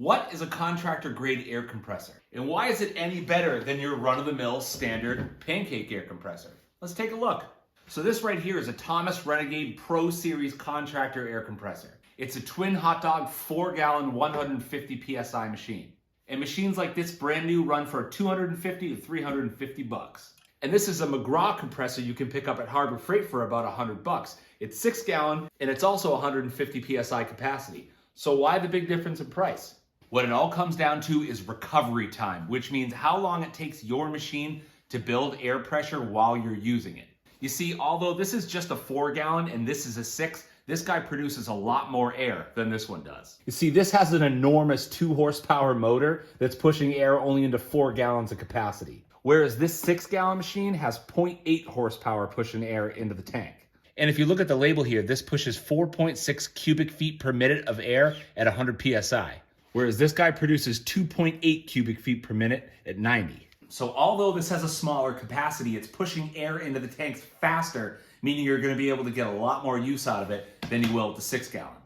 What is a contractor grade air compressor? And why is it any better than your run-of-the-mill standard pancake air compressor? Let's take a look. So this right here is a Thomas Renegade Pro Series contractor air compressor. It's a twin hot dog 4-gallon 150 PSI machine. And machines like this brand new run for 250 to 350 bucks. And this is a McGraw compressor you can pick up at Harbor Freight for about 100 bucks. It's 6-gallon and it's also 150 PSI capacity. So why the big difference in price? What it all comes down to is recovery time, which means how long it takes your machine to build air pressure while you're using it. You see, although this is just a 4-gallon and this is a 6, this guy produces a lot more air than this one does. You see, this has an enormous 2-horsepower motor that's pushing air only into 4 gallons of capacity. Whereas this 6-gallon machine has 0.8 horsepower pushing air into the tank. And if you look at the label here, this pushes 4.6 cubic feet per minute of air at 100 PSI. Whereas this guy produces 2.8 cubic feet per minute at 90. So although this has a smaller capacity, it's pushing air into the tanks faster, meaning you're going to be able to get a lot more use out of it than you will with the 6-gallon.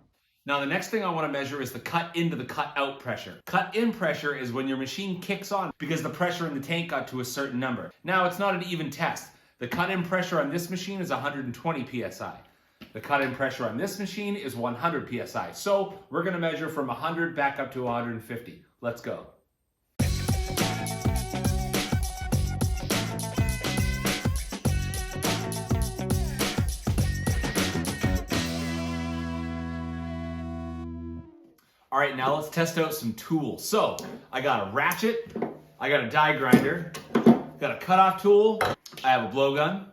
Now the next thing I want to measure is the cut in to the cut out pressure. Cut in pressure is when your machine kicks on because the pressure in the tank got to a certain number. Now it's not an even test. The cut in pressure on this machine is 120 PSI. The cut in pressure on this machine is 100 PSI. So we're going to measure from 100 back up to 150. Let's go. All right, now let's test out some tools. So I got a ratchet, I got a die grinder, got a cutoff tool, I have a blowgun,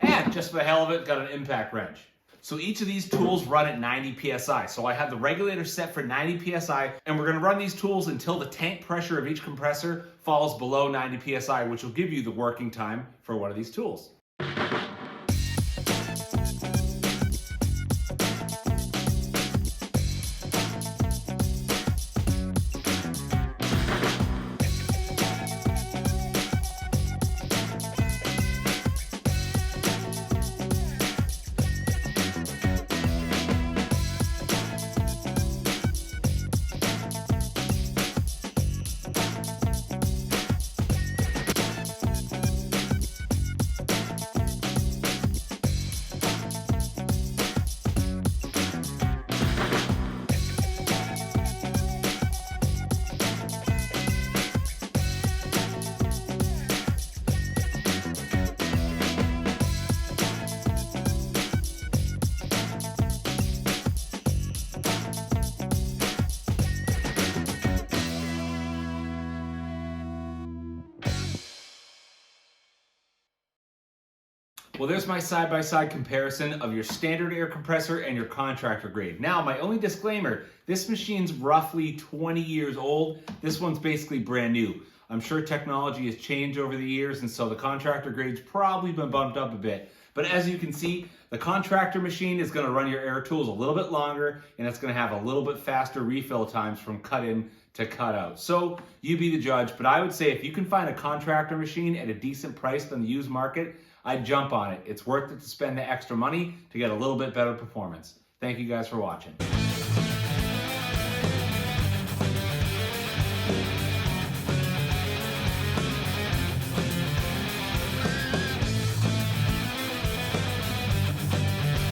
and just for the hell of it, got an impact wrench. So each of these tools run at 90 PSI. So I have the regulator set for 90 PSI, and we're gonna run these tools until the tank pressure of each compressor falls below 90 PSI, which will give you the working time for one of these tools. Well, there's my side-by-side comparison of your standard air compressor and your contractor grade. Now, my only disclaimer, this machine's roughly 20 years old. This one's basically brand new. I'm sure technology has changed over the years, and so the contractor grade's probably been bumped up a bit. But as you can see, the contractor machine is gonna run your air tools a little bit longer, and it's gonna have a little bit faster refill times from cut in to cut out. So you be the judge, but I would say if you can find a contractor machine at a decent price on the used market, I'd jump on it. It's worth it to spend the extra money to get a little bit better performance. Thank you guys for watching.